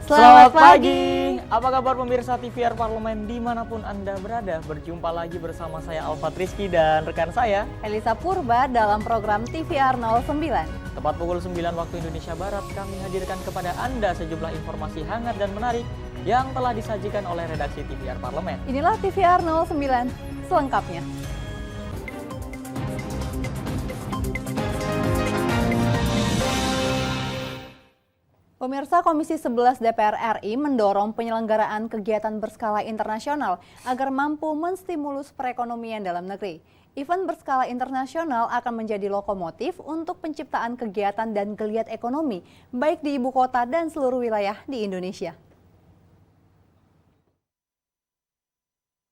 Selamat pagi. Apa kabar pemirsa TVR Parlemen dimanapun Anda berada? Berjumpa lagi bersama saya Alfat Rizky dan rekan saya Elisa Purba dalam program TVR 09. Tepat pukul 9 waktu Indonesia Barat kami hadirkan kepada Anda sejumlah informasi hangat dan menarik yang telah disajikan oleh redaksi TVR Parlemen. Inilah TVR 09 selengkapnya. Pemirsa, Komisi 11 DPR RI mendorong penyelenggaraan kegiatan berskala internasional agar mampu menstimulus perekonomian dalam negeri. Event berskala internasional akan menjadi lokomotif untuk penciptaan kegiatan dan geliat ekonomi, baik di ibu kota dan seluruh wilayah di Indonesia.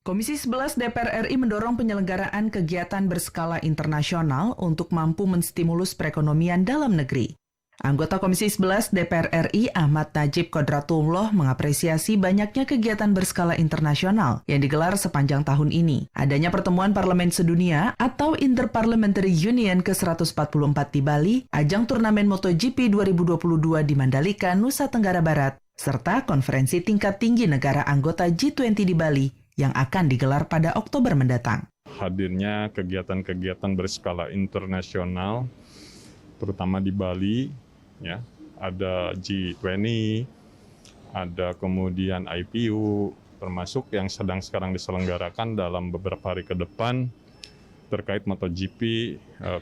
Komisi 11 DPR RI mendorong penyelenggaraan kegiatan berskala internasional untuk mampu menstimulus perekonomian dalam negeri. Anggota Komisi 11 DPR RI Ahmad Najib Kodratullah mengapresiasi banyaknya kegiatan berskala internasional yang digelar sepanjang tahun ini. Adanya pertemuan parlemen sedunia atau Interparliamentary Union ke-144 di Bali, ajang turnamen MotoGP 2022 di Mandalika, Nusa Tenggara Barat, serta konferensi tingkat tinggi negara anggota G20 di Bali yang akan digelar pada Oktober mendatang. Hadirnya kegiatan-kegiatan berskala internasional, terutama di Bali, ya, ada G20, ada kemudian IPU, termasuk yang sedang sekarang diselenggarakan dalam beberapa hari ke depan terkait MotoGP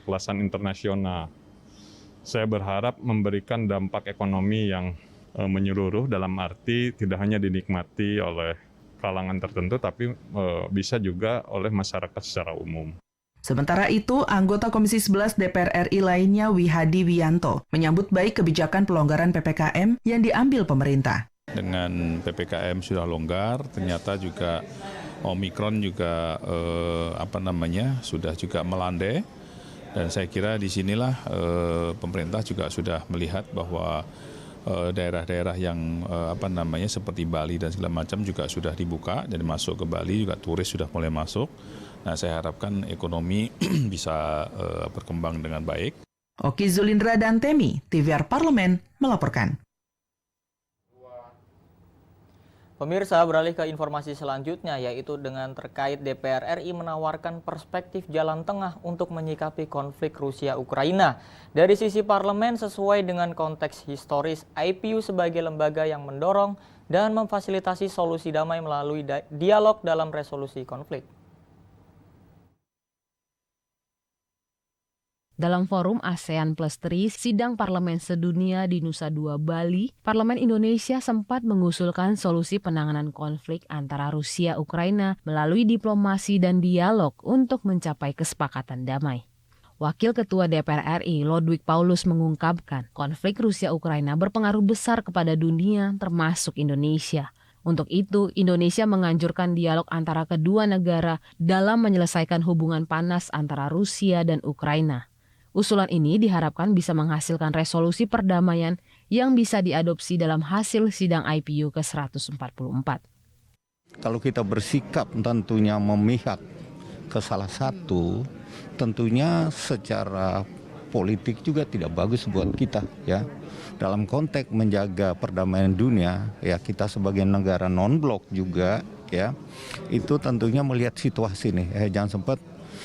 kelasan internasional. Saya berharap memberikan dampak ekonomi yang menyeluruh, dalam arti tidak hanya dinikmati oleh kalangan tertentu, tapi bisa juga oleh masyarakat secara umum. Sementara itu, anggota Komisi 11 DPR RI lainnya Wihadi Wiyanto menyambut baik kebijakan pelonggaran PPKM yang diambil pemerintah. Dengan PPKM sudah longgar, ternyata juga Omikron juga sudah juga melandai, dan saya kira di sinilah pemerintah juga sudah melihat bahwa daerah-daerah yang seperti Bali dan segala macam juga sudah dibuka, jadi masuk ke Bali juga turis sudah mulai masuk. Nah, saya harapkan ekonomi bisa berkembang dengan baik. Oki Zulindra dan Temi, TVR Parlemen melaporkan. Pemirsa, beralih ke informasi selanjutnya, yaitu dengan terkait DPR RI menawarkan perspektif jalan tengah untuk menyikapi konflik Rusia-Ukraina. Dari sisi parlemen, sesuai dengan konteks historis, IPU sebagai lembaga yang mendorong dan memfasilitasi solusi damai melalui dialog dalam resolusi konflik. Dalam forum ASEAN Plus 3 Sidang Parlemen Sedunia di Nusa Dua, Bali, Parlemen Indonesia sempat mengusulkan solusi penanganan konflik antara Rusia-Ukraina melalui diplomasi dan dialog untuk mencapai kesepakatan damai. Wakil Ketua DPR RI Lodwig Paulus mengungkapkan konflik Rusia-Ukraina berpengaruh besar kepada dunia termasuk Indonesia. Untuk itu, Indonesia menganjurkan dialog antara kedua negara dalam menyelesaikan hubungan panas antara Rusia dan Ukraina. Usulan ini diharapkan bisa menghasilkan resolusi perdamaian yang bisa diadopsi dalam hasil sidang IPU ke-144. Kalau kita bersikap tentunya memihak ke salah satu, tentunya secara politik juga tidak bagus buat kita, ya. Dalam konteks menjaga perdamaian dunia, ya, kita sebagai negara non-blok juga, ya, itu tentunya melihat situasi nih, jangan sempat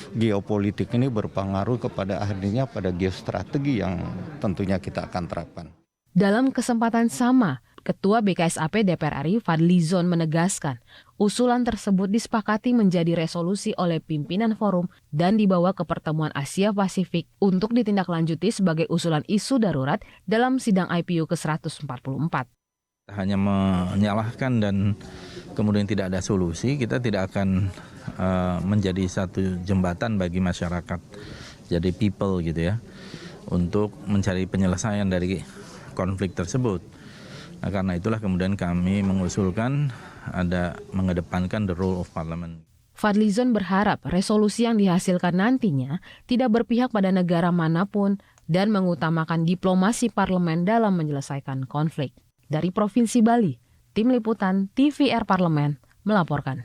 geopolitik ini berpengaruh kepada akhirnya pada geostrategi yang tentunya kita akan terapkan. Dalam kesempatan sama, Ketua BKSAP DPR RI Fadlizon menegaskan, usulan tersebut disepakati menjadi resolusi oleh pimpinan forum dan dibawa ke pertemuan Asia Pasifik untuk ditindaklanjuti sebagai usulan isu darurat dalam sidang IPU ke-144. Hanya menyalahkan dan kemudian tidak ada solusi, kita tidak akan menjadi satu jembatan bagi masyarakat, jadi people gitu ya, untuk mencari penyelesaian dari konflik tersebut. Nah, karena itulah kemudian kami mengusulkan ada mengedepankan the role of parliament. Fadlizon berharap resolusi yang dihasilkan nantinya tidak berpihak pada negara manapun dan mengutamakan diplomasi parlemen dalam menyelesaikan konflik. Dari Provinsi Bali, Tim Liputan TVR Parlemen melaporkan.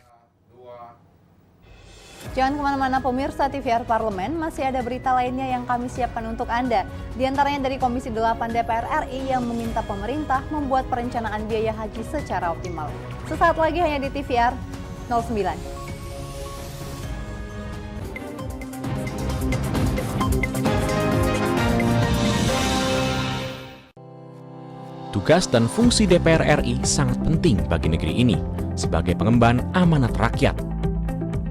Jangan kemana-mana pemirsa TVR Parlemen, masih ada berita lainnya yang kami siapkan untuk Anda. Di antaranya dari Komisi 8 DPR RI yang meminta pemerintah membuat perencanaan biaya haji secara optimal. Sesaat lagi hanya di TVR 09. Tugas dan fungsi DPR RI sangat penting bagi negeri ini sebagai pengemban amanat rakyat.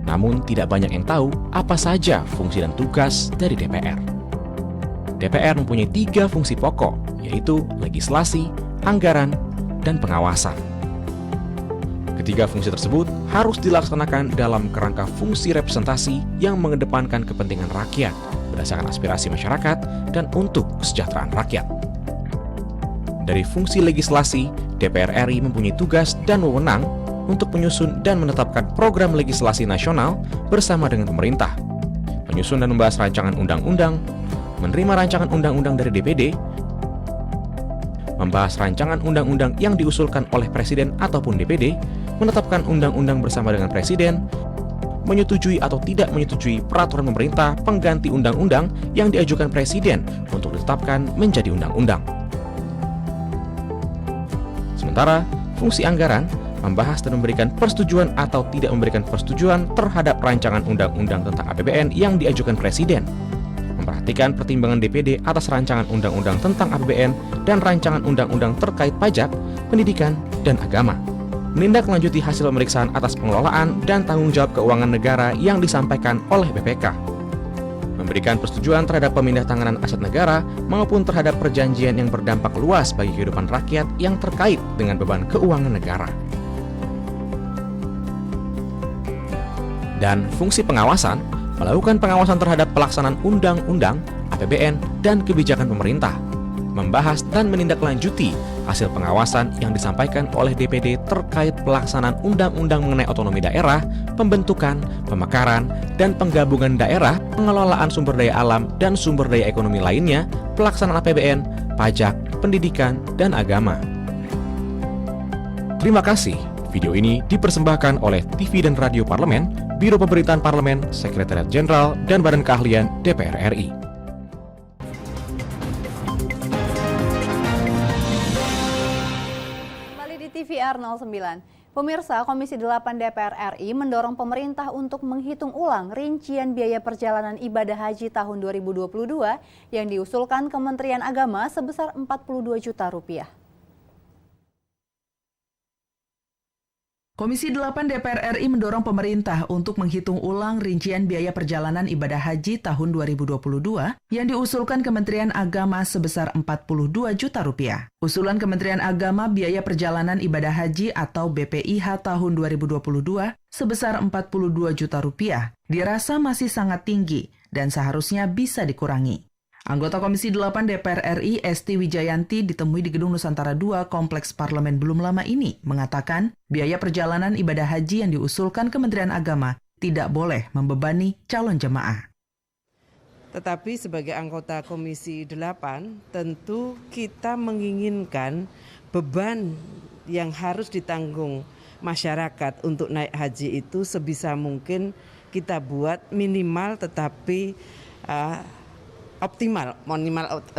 Namun tidak banyak yang tahu apa saja fungsi dan tugas dari DPR. DPR mempunyai 3 fungsi pokok, yaitu legislasi, anggaran, dan pengawasan. Ketiga fungsi tersebut harus dilaksanakan dalam kerangka fungsi representasi yang mengedepankan kepentingan rakyat berdasarkan aspirasi masyarakat dan untuk kesejahteraan rakyat. Dari fungsi legislasi, DPR RI mempunyai tugas dan wewenang untuk menyusun dan menetapkan program legislasi nasional bersama dengan pemerintah, menyusun dan membahas rancangan undang-undang, menerima rancangan undang-undang dari DPD, membahas rancangan undang-undang yang diusulkan oleh Presiden ataupun DPD, menetapkan undang-undang bersama dengan Presiden, menyetujui atau tidak menyetujui peraturan pemerintah pengganti undang-undang yang diajukan Presiden untuk ditetapkan menjadi undang-undang. Sementara, fungsi anggaran membahas dan memberikan persetujuan atau tidak memberikan persetujuan terhadap rancangan undang-undang tentang APBN yang diajukan Presiden, memperhatikan pertimbangan DPD atas rancangan undang-undang tentang APBN dan rancangan undang-undang terkait pajak, pendidikan, dan agama, menindaklanjuti hasil pemeriksaan atas pengelolaan dan tanggung jawab keuangan negara yang disampaikan oleh BPK, memberikan persetujuan terhadap pemindahan aset negara maupun terhadap perjanjian yang berdampak luas bagi kehidupan rakyat yang terkait dengan beban keuangan negara. Dan fungsi pengawasan, melakukan pengawasan terhadap pelaksanaan undang-undang, APBN, dan kebijakan pemerintah, membahas dan menindaklanjuti hasil pengawasan yang disampaikan oleh DPD terkait pelaksanaan undang-undang mengenai otonomi daerah, pembentukan, pemekaran, dan penggabungan daerah, pengelolaan sumber daya alam dan sumber daya ekonomi lainnya, pelaksanaan APBN, pajak, pendidikan, dan agama. Terima kasih. Video ini dipersembahkan oleh TV dan Radio Parlemen, Biro Pemberitaan Parlemen, Sekretariat Jenderal, dan Badan Keahlian DPR RI. TVR 09. Pemirsa, Komisi 8 DPR RI mendorong pemerintah untuk menghitung ulang rincian biaya perjalanan ibadah haji tahun 2022 yang diusulkan Kementerian Agama sebesar 42 juta rupiah. Komisi 8 DPR RI mendorong pemerintah untuk menghitung ulang rincian biaya perjalanan ibadah haji tahun 2022 yang diusulkan Kementerian Agama sebesar 42 juta rupiah. Usulan Kementerian Agama biaya perjalanan ibadah haji atau BPIH tahun 2022 sebesar 42 juta rupiah dirasa masih sangat tinggi dan seharusnya bisa dikurangi. Anggota Komisi 8 DPR RI Esti Wijayanti ditemui di Gedung Nusantara II Kompleks Parlemen belum lama ini mengatakan biaya perjalanan ibadah haji yang diusulkan Kementerian Agama tidak boleh membebani calon jemaah. Tetapi sebagai anggota Komisi 8 tentu kita menginginkan beban yang harus ditanggung masyarakat untuk naik haji itu sebisa mungkin kita buat minimal tetapi optimal,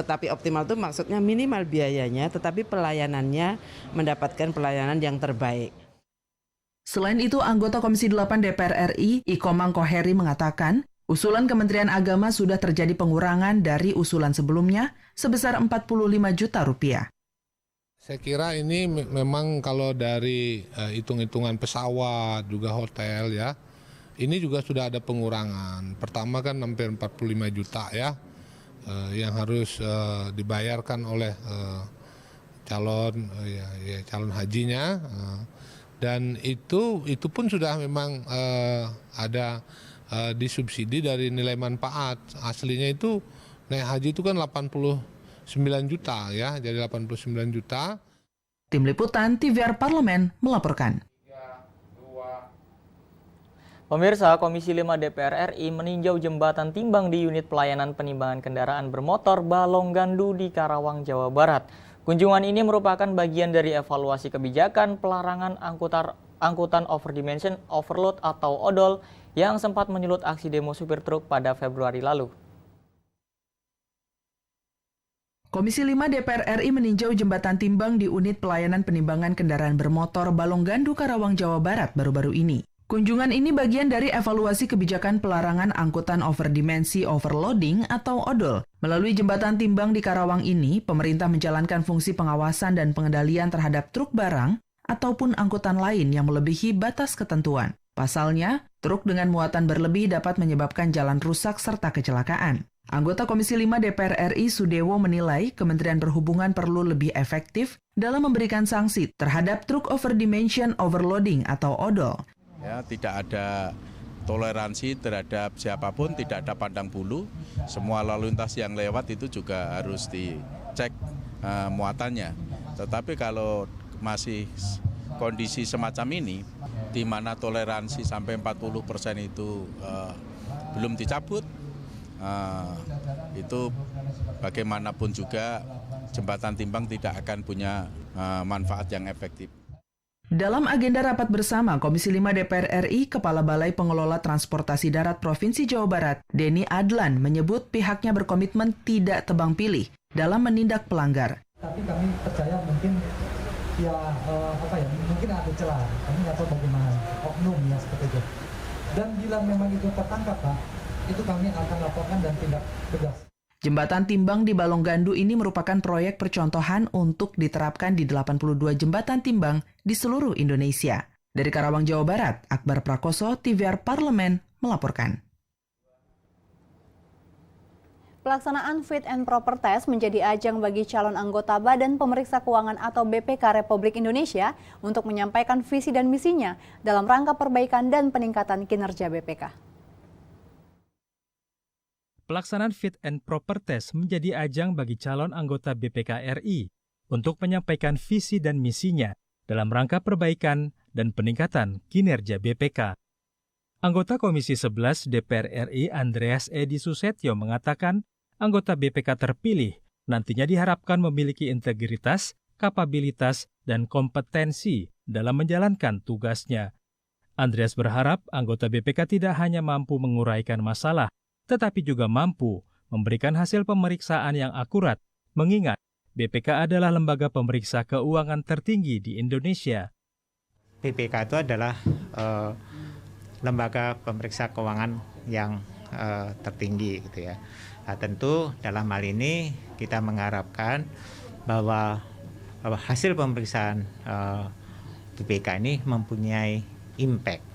tapi optimal itu maksudnya minimal biayanya, tetapi pelayanannya mendapatkan pelayanan yang terbaik. Selain itu, anggota Komisi 8 DPR RI, Iko Mangkoheri mengatakan, usulan Kementerian Agama sudah terjadi pengurangan dari usulan sebelumnya sebesar 45 juta rupiah. Saya kira ini memang kalau dari hitung-hitungan pesawat, juga hotel ya, ini juga sudah ada pengurangan. Pertama kan hampir 45 juta ya. Yang harus dibayarkan oleh calon hajinya, dan itu pun sudah memang ada disubsidi dari nilai manfaat. Aslinya itu naik haji itu kan 89 juta ya, jadi 89 juta. Tim Liputan TVR Parlemen melaporkan. Pemirsa, Komisi 5 DPR RI meninjau jembatan timbang di unit pelayanan penimbangan kendaraan bermotor Balonggandu di Karawang, Jawa Barat. Kunjungan ini merupakan bagian dari evaluasi kebijakan pelarangan angkutan overdimension overload atau odol yang sempat menyulut aksi demo supir truk pada Februari lalu. Komisi 5 DPR RI meninjau jembatan timbang di unit pelayanan penimbangan kendaraan bermotor Balonggandu, Karawang, Jawa Barat baru-baru ini. Kunjungan ini bagian dari evaluasi kebijakan pelarangan angkutan overdimensi overloading atau odol. Melalui jembatan timbang di Karawang ini, pemerintah menjalankan fungsi pengawasan dan pengendalian terhadap truk barang ataupun angkutan lain yang melebihi batas ketentuan. Pasalnya, truk dengan muatan berlebih dapat menyebabkan jalan rusak serta kecelakaan. Anggota Komisi 5 DPR RI Sudewo menilai Kementerian Perhubungan perlu lebih efektif dalam memberikan sanksi terhadap truk overdimension overloading atau odol. Ya, tidak ada toleransi terhadap siapapun, tidak ada pandang bulu. Semua lalu lintas yang lewat itu juga harus dicek muatannya. Tetapi kalau masih kondisi semacam ini, di mana toleransi sampai 40% itu belum dicabut, itu bagaimanapun juga jembatan timbang tidak akan punya manfaat yang efektif. Dalam agenda rapat bersama Komisi 5 DPR RI, Kepala Balai Pengelola Transportasi Darat Provinsi Jawa Barat, Denny Adlan, menyebut pihaknya berkomitmen tidak tebang pilih dalam menindak pelanggar. Tapi kami percaya mungkin mungkin ada celah. Kami nggak tahu bagaimana oknum ya seperti itu. Dan bila memang itu tertangkap, Pak, itu kami akan laporkan dan tindak tegas. Jembatan timbang di Balonggandu ini merupakan proyek percontohan untuk diterapkan di 82 jembatan timbang di seluruh Indonesia. Dari Karawang, Jawa Barat, Akbar Prakoso, TVR Parlemen, melaporkan. Pelaksanaan Fit and Proper Test menjadi ajang bagi calon anggota Badan Pemeriksa Keuangan atau BPK Republik Indonesia untuk menyampaikan visi dan misinya dalam rangka perbaikan dan peningkatan kinerja BPK. Pelaksanaan Fit and Proper Test menjadi ajang bagi calon anggota BPK RI untuk menyampaikan visi dan misinya dalam rangka perbaikan dan peningkatan kinerja BPK. Anggota Komisi 11 DPR RI Andreas Edi Susetyo mengatakan anggota BPK terpilih nantinya diharapkan memiliki integritas, kapabilitas, dan kompetensi dalam menjalankan tugasnya. Andreas berharap anggota BPK tidak hanya mampu menguraikan masalah, tetapi juga mampu memberikan hasil pemeriksaan yang akurat, mengingat BPK adalah lembaga pemeriksa keuangan tertinggi di Indonesia. BPK itu adalah lembaga pemeriksa keuangan yang tertinggi, gitu ya. Nah, tentu dalam hal ini kita mengharapkan bahwa hasil pemeriksaan BPK ini mempunyai impact.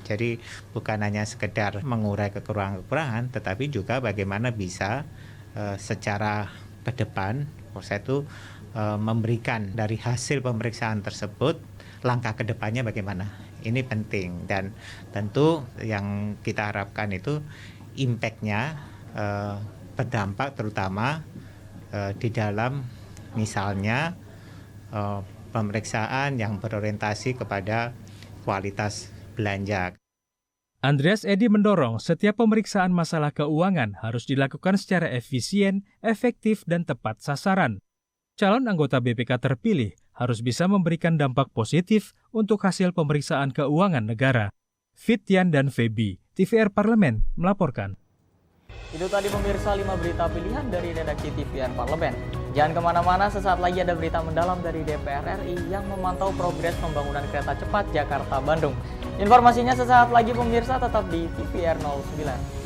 Jadi bukan hanya sekedar mengurai kekurangan-kekurangan, tetapi juga bagaimana bisa secara ke depan saya itu memberikan dari hasil pemeriksaan tersebut langkah ke depannya bagaimana. Ini penting dan tentu yang kita harapkan itu impact-nya berdampak terutama di dalam misalnya pemeriksaan yang berorientasi kepada kualitas belanja. Andreas Edi mendorong setiap pemeriksaan masalah keuangan harus dilakukan secara efisien, efektif, dan tepat sasaran. Calon anggota BPK terpilih harus bisa memberikan dampak positif untuk hasil pemeriksaan keuangan negara. Fitian dan Febi, TVR Parlemen, melaporkan. Itu tadi pemirsa 5 berita pilihan dari redaksi TVR Parlemen. Jangan kemana-mana, sesaat lagi ada berita mendalam dari DPR RI yang memantau progres pembangunan kereta cepat Jakarta-Bandung. Informasinya sesaat lagi pemirsa, tetap di TVR 09.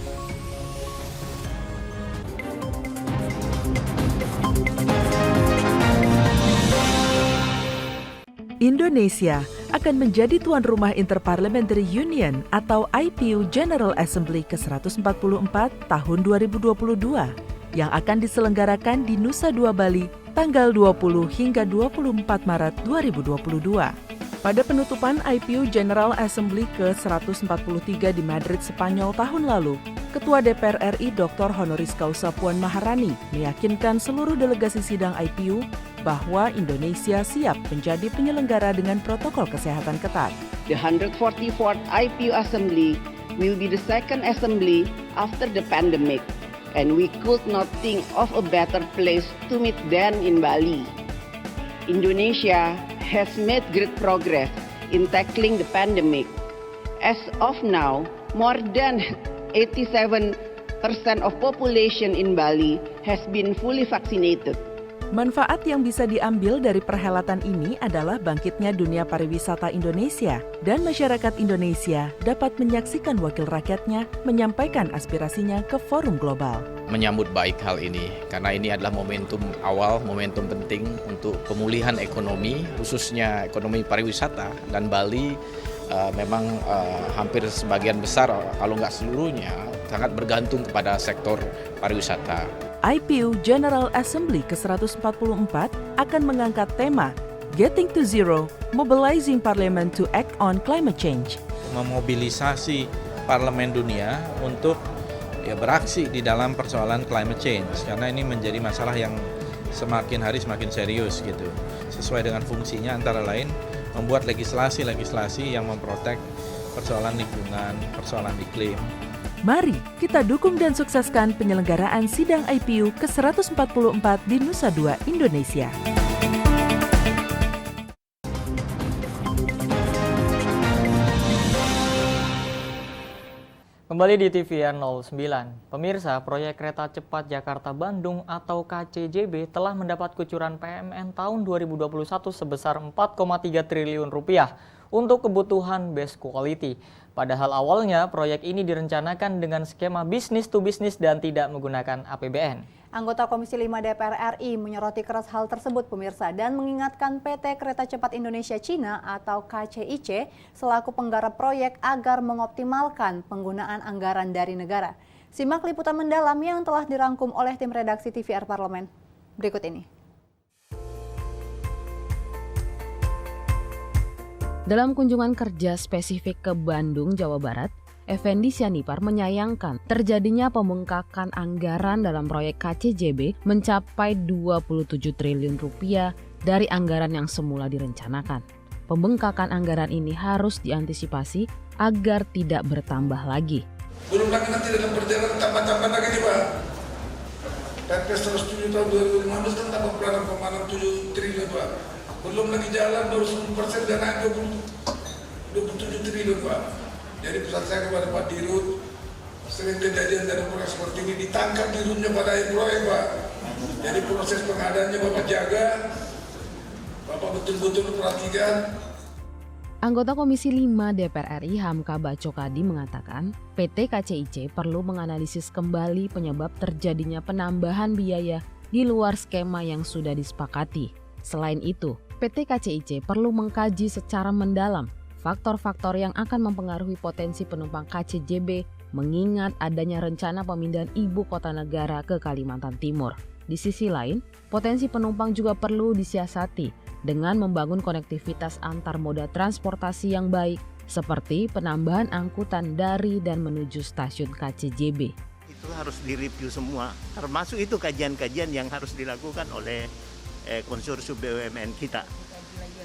Indonesia akan menjadi tuan rumah Interparliamentary Union atau IPU General Assembly ke-144 tahun 2022 yang akan diselenggarakan di Nusa Dua Bali tanggal 20 hingga 24 Maret 2022. Pada penutupan IPU General Assembly ke-143 di Madrid, Spanyol tahun lalu, Ketua DPR RI Dr. Honoris Causa Puan Maharani meyakinkan seluruh delegasi sidang IPU bahwa Indonesia siap menjadi penyelenggara dengan protokol kesehatan ketat. The 144th IPU Assembly will be the second assembly after the pandemic, and we could not think of a better place to meet than in Bali. Indonesia has made great progress in tackling the pandemic. As of now, more than 87% of population in Bali has been fully vaccinated. Manfaat yang bisa diambil dari perhelatan ini adalah bangkitnya dunia pariwisata Indonesia dan masyarakat Indonesia dapat menyaksikan wakil rakyatnya menyampaikan aspirasinya ke forum global. Menyambut baik hal ini karena ini adalah momentum awal, momentum penting untuk pemulihan ekonomi, khususnya ekonomi pariwisata, dan Bali memang hampir sebagian besar kalau nggak seluruhnya sangat bergantung kepada sektor pariwisata. IPU General Assembly ke-144 akan mengangkat tema Getting to Zero, Mobilizing Parliament to Act on Climate Change. Memobilisasi parlemen dunia untuk beraksi di dalam persoalan climate change karena ini menjadi masalah yang semakin hari semakin serius gitu. Sesuai dengan fungsinya antara lain membuat legislasi yang memprotek persoalan lingkungan, persoalan iklim. Mari kita dukung dan sukseskan penyelenggaraan sidang IPU ke-144 di Nusa Dua, Indonesia. Kembali di TVN 09. Pemirsa, proyek kereta cepat Jakarta-Bandung atau KCJB telah mendapat kucuran PMN tahun 2021 sebesar 4,3 triliun rupiah untuk kebutuhan best quality. Padahal awalnya proyek ini direncanakan dengan skema bisnis to bisnis dan tidak menggunakan APBN. Anggota Komisi 5 DPR RI menyoroti keras hal tersebut pemirsa dan mengingatkan PT Kereta Cepat Indonesia Cina atau KCIC selaku penggarap proyek agar mengoptimalkan penggunaan anggaran dari negara. Simak liputan mendalam yang telah dirangkum oleh tim redaksi TVR Parlemen. Berikut ini. Dalam kunjungan kerja spesifik ke Bandung, Jawa Barat, Effendi Sianipar menyayangkan terjadinya pembengkakan anggaran dalam proyek KCJB mencapai 27 triliun rupiah dari anggaran yang semula direncanakan. Pembengkakan anggaran ini harus diantisipasi agar tidak bertambah lagi. Belum lagi nanti dalam perjalanan tambah-tambah lagi nih Pak. Perpres 107 tahun 2015 kan tambah pelanan pemanan 7 triliun Pak. Belum lagi jalan baru 10% dan naik 27 triliun Pak. Jadi pesan saya kepada Pak Dirut, sering kejadian dari proyek seperti ini ditangkap dirutnya pada proyek Pak. Jadi proses pengadaannya Bapak jaga, Bapak betul-betul perhatikan. Anggota Komisi 5 DPR RI Hamka Bacokadi mengatakan PT KCIC perlu menganalisis kembali penyebab terjadinya penambahan biaya di luar skema yang sudah disepakati. Selain itu, PT KCIC perlu mengkaji secara mendalam faktor-faktor yang akan mempengaruhi potensi penumpang KCJB mengingat adanya rencana pemindahan ibu kota negara ke Kalimantan Timur. Di sisi lain, potensi penumpang juga perlu disiasati dengan membangun konektivitas antar moda transportasi yang baik seperti penambahan angkutan dari dan menuju stasiun KCJB. Itu harus direview semua, termasuk itu kajian-kajian yang harus dilakukan oleh konsorsium BUMN kita.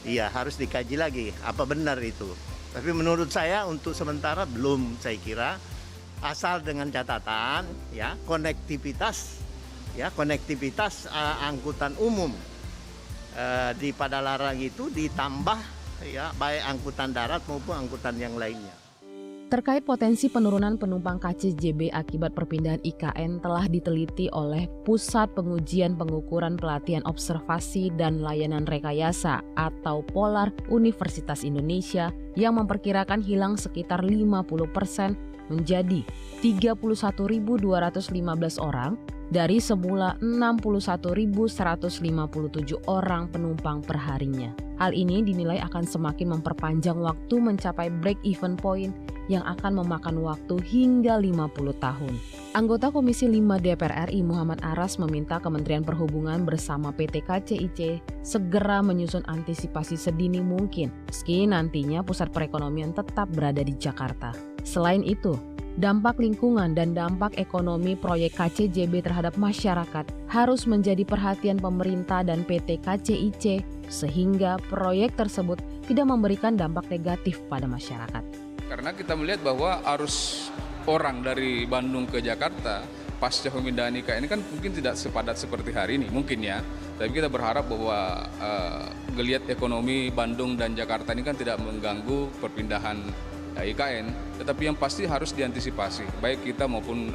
Iya, harus dikaji lagi apa benar itu. Tapi menurut saya untuk sementara belum, saya kira asal dengan catatan konektivitas angkutan umum di Padalarang itu ditambah baik angkutan darat maupun angkutan yang lainnya. Terkait potensi penurunan penumpang KCJB akibat perpindahan IKN telah diteliti oleh Pusat Pengujian Pengukuran Pelatihan Observasi dan Layanan Rekayasa atau Polar Universitas Indonesia yang memperkirakan hilang sekitar 50% menjadi 31.215 orang dari semula 61.157 orang penumpang perharinya. Hal ini dinilai akan semakin memperpanjang waktu mencapai break-even point yang akan memakan waktu hingga 50 tahun. Anggota Komisi 5 DPR RI Muhammad Aras meminta Kementerian Perhubungan bersama PT KCIC segera menyusun antisipasi sedini mungkin, meski nantinya pusat perekonomian tetap berada di Jakarta. Selain itu, dampak lingkungan dan dampak ekonomi proyek KCJB terhadap masyarakat harus menjadi perhatian pemerintah dan PT KCIC sehingga proyek tersebut tidak memberikan dampak negatif pada masyarakat. Karena kita melihat bahwa arus orang dari Bandung ke Jakarta pasca pemindahan IKN ini kan mungkin tidak sepadat seperti hari ini, mungkin ya. Tapi kita berharap bahwa geliat ekonomi Bandung dan Jakarta ini kan tidak mengganggu perpindahan IKN, tetapi yang pasti harus diantisipasi, baik kita maupun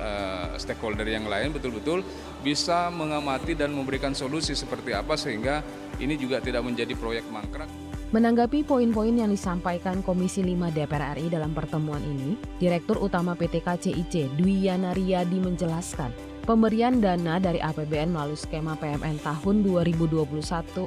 stakeholder yang lain betul-betul bisa mengamati dan memberikan solusi seperti apa sehingga ini juga tidak menjadi proyek mangkrak. Menanggapi poin-poin yang disampaikan Komisi 5 DPR RI dalam pertemuan ini, Direktur Utama PT KCIC Dwi Yana Riyadi menjelaskan, pemberian dana dari APBN melalui skema PMN tahun 2021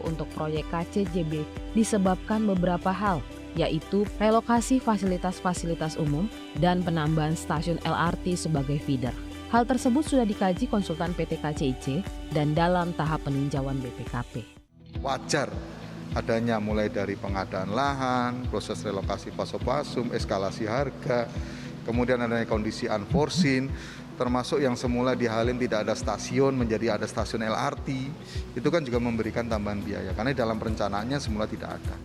untuk proyek KCJB disebabkan beberapa hal, yaitu relokasi fasilitas-fasilitas umum dan penambahan stasiun LRT sebagai feeder. Hal tersebut sudah dikaji konsultan PT KCIC dan dalam tahap peninjauan BPKP. Wajar adanya mulai dari pengadaan lahan, proses relokasi pasopasum, eskalasi harga, kemudian adanya kondisi unforeseen, termasuk yang semula di Halim tidak ada stasiun menjadi ada stasiun LRT, itu kan juga memberikan tambahan biaya, karena dalam perencanaannya semula tidak ada.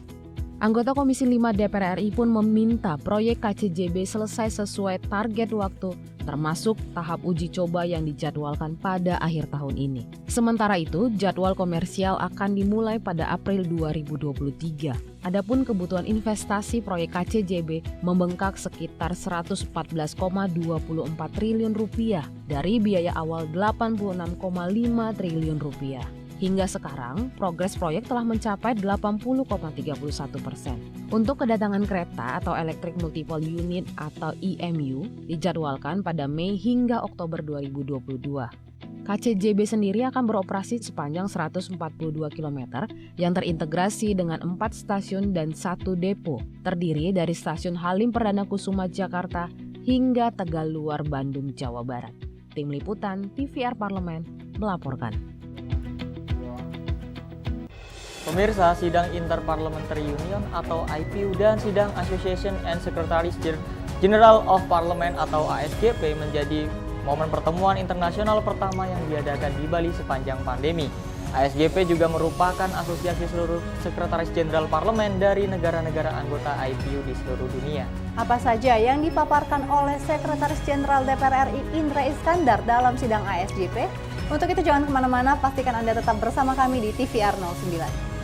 Anggota Komisi 5 DPR RI pun meminta proyek KCJB selesai sesuai target waktu, termasuk tahap uji coba yang dijadwalkan pada akhir tahun ini. Sementara itu, jadwal komersial akan dimulai pada April 2023. Adapun kebutuhan investasi proyek KCJB membengkak sekitar 114,24 triliun rupiah dari biaya awal 86,5 triliun rupiah. Hingga sekarang, progres proyek telah mencapai 80,31%. Untuk kedatangan kereta atau Electric Multiple Unit atau EMU dijadwalkan pada Mei hingga Oktober 2022. KCJB sendiri akan beroperasi sepanjang 142 km yang terintegrasi dengan 4 stasiun dan 1 depo, terdiri dari stasiun Halim Perdana Kusuma Jakarta hingga Tegaluar Bandung, Jawa Barat. Tim Liputan TVR Parlemen melaporkan. Pemirsa, sidang Interparliamentary Union atau IPU dan sidang Association and Secretaries General of Parliament atau ASGP menjadi momen pertemuan internasional pertama yang diadakan di Bali sepanjang pandemi. ASGP juga merupakan asosiasi seluruh Sekretaris Jenderal Parlemen dari negara-negara anggota IPU di seluruh dunia. Apa saja yang dipaparkan oleh Sekretaris Jenderal DPR RI Indra Iskandar dalam sidang ASGP? Untuk itu jangan kemana-mana, pastikan Anda tetap bersama kami di TVR 09.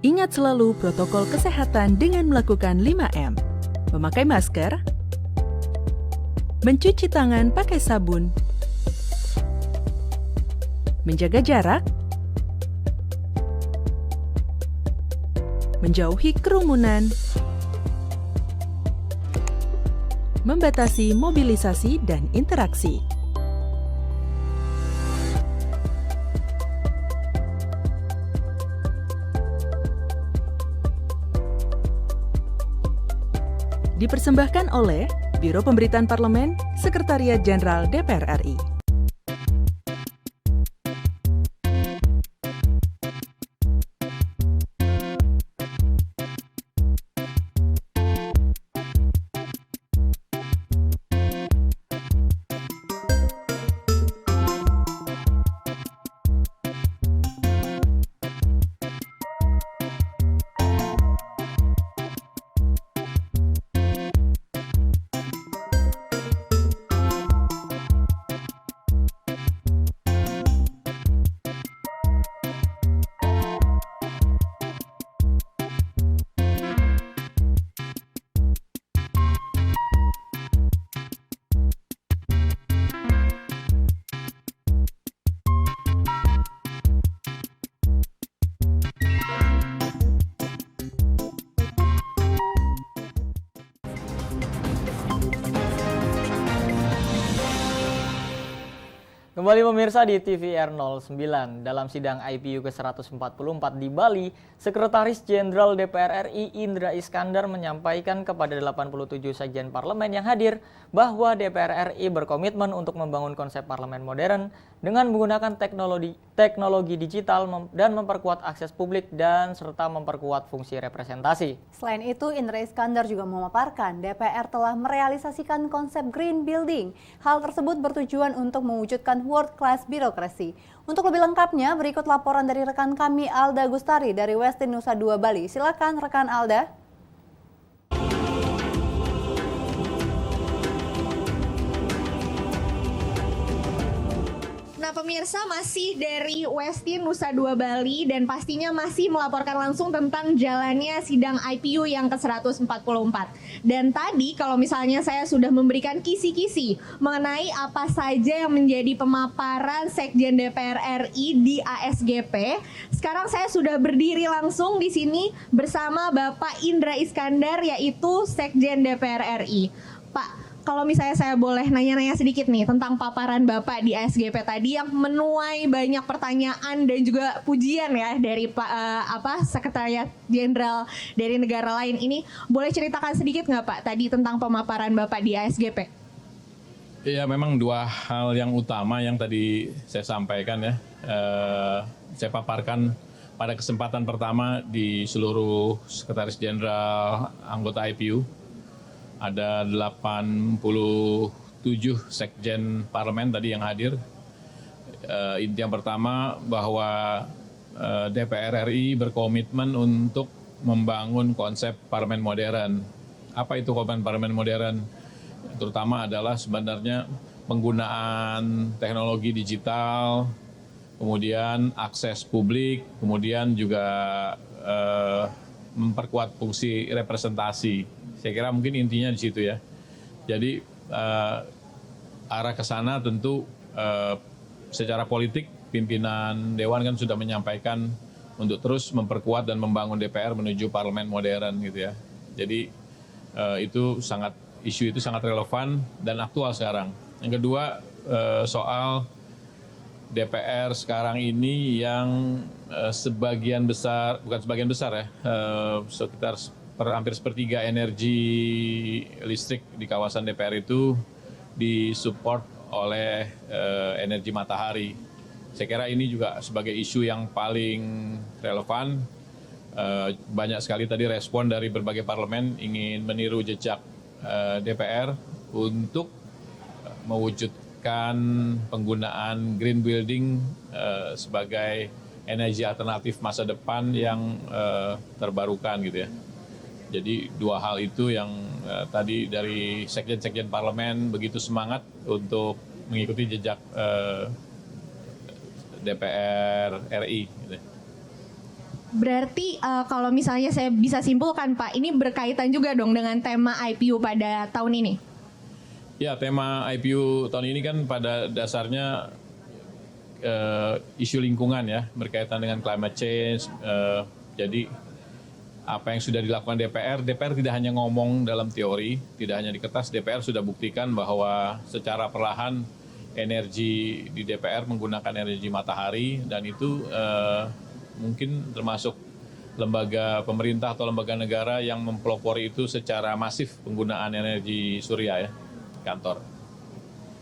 Ingat selalu protokol kesehatan dengan melakukan 5M. Memakai masker, mencuci tangan pakai sabun, menjaga jarak, menjauhi kerumunan, membatasi mobilisasi dan interaksi. Dipersembahkan oleh Biro Pemberitaan Parlemen, Sekretariat Jenderal DPR RI. Kembali pemirsa di TVR 09, dalam sidang IPU ke-144 di Bali, Sekretaris Jenderal DPR RI Indra Iskandar menyampaikan kepada 87 sekjen parlemen yang hadir bahwa DPR RI berkomitmen untuk membangun konsep parlemen modern dengan menggunakan teknologi digital dan memperkuat akses publik dan serta memperkuat fungsi representasi. Selain itu, Indra Iskandar juga memaparkan DPR telah merealisasikan konsep green building. Hal tersebut bertujuan untuk mewujudkan world class birokrasi. Untuk lebih lengkapnya, berikut laporan dari rekan kami Alda Gustari dari Westin Nusa Dua Bali. Silakan rekan Alda. Nah pemirsa, masih dari Westin Nusa Dua Bali dan pastinya masih melaporkan langsung tentang jalannya sidang IPU yang ke-144. Dan tadi kalau misalnya saya sudah memberikan kisi-kisi mengenai apa saja yang menjadi pemaparan Sekjen DPR RI di ASGP, sekarang saya sudah berdiri langsung di sini bersama Bapak Indra Iskandar, yaitu Sekjen DPR RI. Pak, kalau misalnya saya boleh nanya-nanya sedikit nih tentang paparan Bapak di ASGP tadi yang menuai banyak pertanyaan dan juga pujian ya dari Sekretariat Jenderal dari negara lain ini, boleh ceritakan sedikit nggak Pak tadi tentang pemaparan Bapak di ASGP? Iya, memang dua hal yang utama yang tadi saya sampaikan ya. Saya paparkan pada kesempatan pertama di seluruh Sekretaris Jenderal anggota IPU. Ada 87 sekjen parlemen tadi yang hadir. Inti yang pertama bahwa DPR RI berkomitmen untuk membangun konsep parlemen modern. Apa itu konsep parlemen modern? Terutama adalah sebenarnya penggunaan teknologi digital, kemudian akses publik, kemudian juga memperkuat fungsi representasi. Saya kira mungkin intinya di situ ya. Jadi arah ke sana tentu secara politik pimpinan Dewan kan sudah menyampaikan untuk terus memperkuat dan membangun DPR menuju parlemen modern gitu ya. Jadi isu itu sangat relevan dan aktual sekarang. Yang kedua soal DPR sekarang ini yang sebagian besar, bukan sebagian besar ya, sekitar hampir sepertiga energi listrik di kawasan DPR itu disupport oleh energi matahari. Saya kira ini juga sebagai isu yang paling relevan. Banyak sekali tadi respon dari berbagai parlemen ingin meniru jejak DPR untuk mewujudkan penggunaan green building sebagai energi alternatif masa depan yang terbarukan gitu ya. Jadi dua hal itu yang tadi dari sekjen-sekjen parlemen begitu semangat untuk mengikuti jejak DPR RI. Gitu. Berarti kalau misalnya saya bisa simpulkan Pak, ini berkaitan juga dong dengan tema IPU pada tahun ini? Ya, tema IPU tahun ini kan pada dasarnya isu lingkungan ya, berkaitan dengan climate change. Jadi apa yang sudah dilakukan DPR tidak hanya ngomong dalam teori, tidak hanya di kertas, DPR sudah buktikan bahwa secara perlahan energi di DPR menggunakan energi matahari dan itu mungkin termasuk lembaga pemerintah atau lembaga negara yang mempelopori itu secara masif penggunaan energi surya ya, kantor.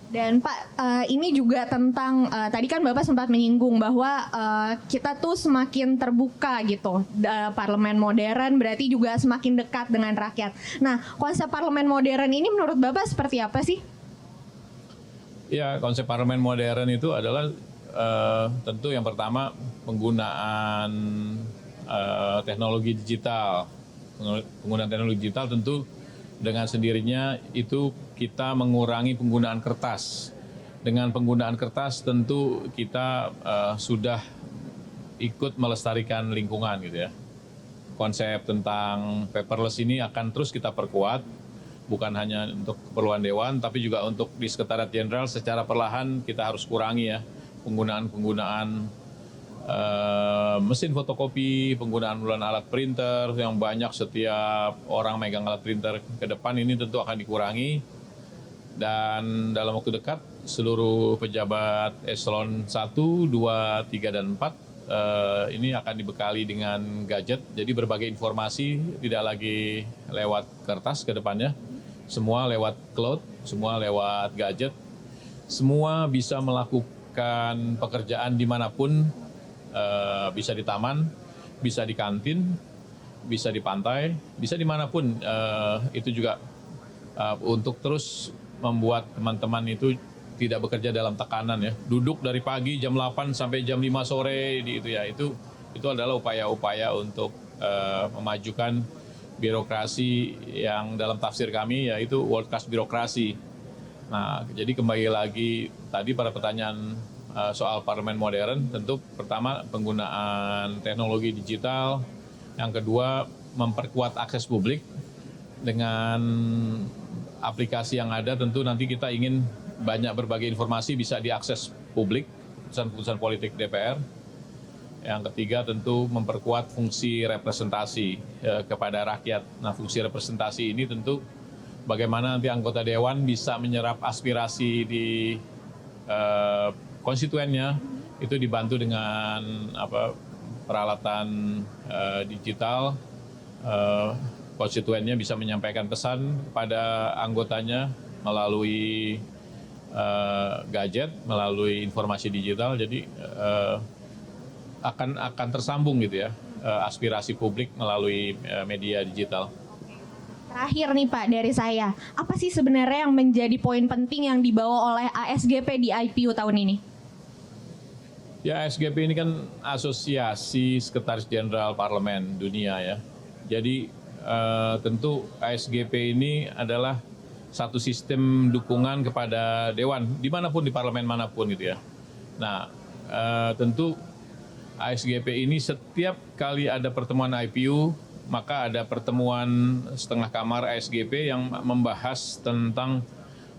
Dan Pak, ini juga tentang, tadi kan Bapak sempat menyinggung bahwa kita tuh semakin terbuka gitu. Parlemen modern berarti juga semakin dekat dengan rakyat. Nah, konsep parlemen modern ini menurut Bapak seperti apa sih? Ya, konsep parlemen modern itu adalah tentu yang pertama penggunaan teknologi digital. Penggunaan teknologi digital tentu dengan sendirinya itu kita mengurangi penggunaan kertas. Dengan penggunaan kertas tentu kita sudah ikut melestarikan lingkungan gitu ya. Konsep tentang paperless ini akan terus kita perkuat, bukan hanya untuk keperluan Dewan, tapi juga untuk di Sekretariat Jenderal secara perlahan kita harus kurangi ya penggunaan mesin fotokopi, penggunaan alat printer yang banyak setiap orang megang alat printer ke depan ini tentu akan dikurangi dan dalam waktu dekat seluruh pejabat eselon 1, 2, 3, dan 4 ini akan dibekali dengan gadget. Jadi berbagai informasi tidak lagi lewat kertas ke depannya, semua lewat cloud, semua lewat gadget. Semua bisa melakukan pekerjaan dimanapun, bisa di taman, bisa di kantin, bisa di pantai, bisa dimanapun. Itu juga untuk terus membuat teman-teman itu tidak bekerja dalam tekanan ya. Duduk dari pagi jam 8 sampai jam 5 sore itu adalah upaya-upaya untuk memajukan birokrasi yang dalam tafsir kami yaitu world class birokrasi. Nah, jadi kembali lagi tadi pada pertanyaan soal parlemen modern, tentu pertama penggunaan teknologi digital, yang kedua memperkuat akses publik dengan aplikasi yang ada. Tentu nanti kita ingin banyak berbagai informasi bisa diakses publik, keputusan-keputusan politik DPR. Yang ketiga tentu memperkuat fungsi representasi kepada rakyat. Nah, fungsi representasi ini tentu bagaimana nanti anggota dewan bisa menyerap aspirasi di konstituennya, itu dibantu dengan peralatan digital. Konstituennya bisa menyampaikan pesan kepada anggotanya melalui gadget, melalui informasi digital. Jadi akan tersambung gitu ya, aspirasi publik melalui media digital. Terakhir nih Pak dari saya, apa sih sebenarnya yang menjadi poin penting yang dibawa oleh ASGP di IPU tahun ini? Ya, ASGP ini kan Asosiasi Sekretaris Jenderal Parlemen Dunia ya. Jadi tentu ASGP ini adalah satu sistem dukungan kepada Dewan, dimanapun di parlemen manapun gitu ya. Nah, tentu ASGP ini setiap kali ada pertemuan IPU, maka ada pertemuan setengah kamar ASGP yang membahas tentang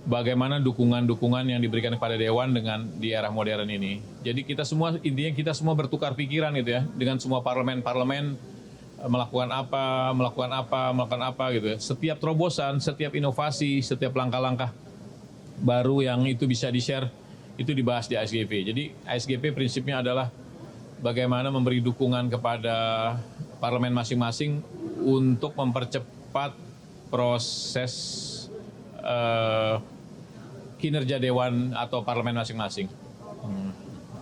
bagaimana dukungan-dukungan yang diberikan kepada Dewan dengan di era modern ini. Jadi kita semua, intinya kita semua bertukar pikiran gitu ya, dengan semua parlemen-parlemen melakukan apa gitu ya. Setiap terobosan, setiap inovasi, setiap langkah-langkah baru yang itu bisa di-share, itu dibahas di ASGP. Jadi ASGP prinsipnya adalah bagaimana memberi dukungan kepada parlemen masing-masing untuk mempercepat proses kinerja Dewan atau parlemen masing-masing.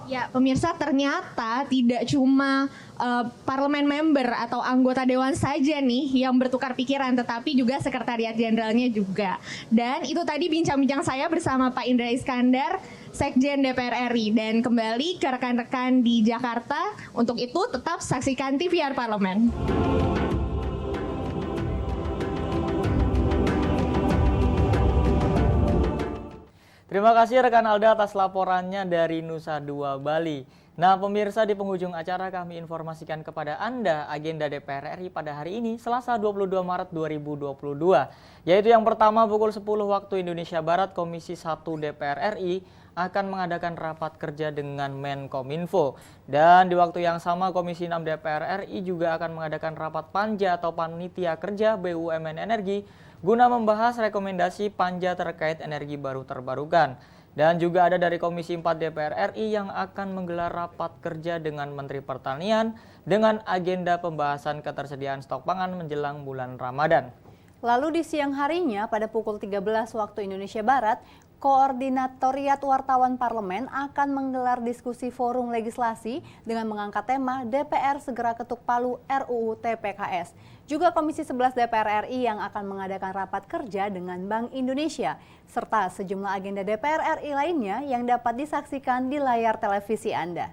Ya, pemirsa, ternyata tidak cuma parlemen member atau anggota Dewan saja nih yang bertukar pikiran, tetapi juga Sekretariat Jenderalnya juga. Dan itu tadi bincang-bincang saya bersama Pak Indra Iskandar, Sekjen DPR RI. Dan kembali ke rekan-rekan di Jakarta, untuk itu tetap saksikan TVR Parlemen. Terima kasih rekan Alda atas laporannya dari Nusa Dua Bali. Nah, pemirsa, di penghujung acara kami informasikan kepada Anda agenda DPR RI pada hari ini, Selasa 22 Maret 2022. Yaitu yang pertama, pukul 10 waktu Indonesia Barat, Komisi 1 DPR RI akan mengadakan rapat kerja dengan Menkominfo. Dan di waktu yang sama, Komisi 6 DPR RI juga akan mengadakan rapat panja atau panitia kerja BUMN Energi guna membahas rekomendasi panja terkait energi baru terbarukan. Dan juga ada dari Komisi 4 DPR RI yang akan menggelar rapat kerja dengan Menteri Pertanian dengan agenda pembahasan ketersediaan stok pangan menjelang bulan Ramadan. Lalu di siang harinya pada pukul 13 waktu Indonesia Barat, Koordinatoriat Wartawan Parlemen akan menggelar diskusi forum legislasi dengan mengangkat tema DPR segera ketuk palu RUU TPKS. Juga Komisi 11 DPR RI yang akan mengadakan rapat kerja dengan Bank Indonesia, serta sejumlah agenda DPR RI lainnya yang dapat disaksikan di layar televisi Anda.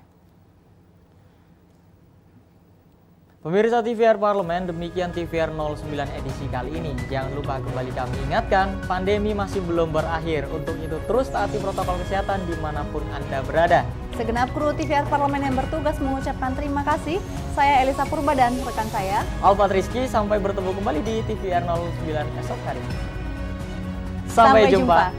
Pemirsa TVR Parlemen, demikian TVR 09 edisi kali ini. Jangan lupa kembali kami ingatkan, pandemi masih belum berakhir. Untuk itu terus taati protokol kesehatan dimanapun Anda berada. Segenap kru TVR Parlemen yang bertugas mengucapkan terima kasih. Saya Elisa Purba dan rekan saya Alfat Rizky, sampai bertemu kembali di TVR 09 esok hari. Sampai jumpa.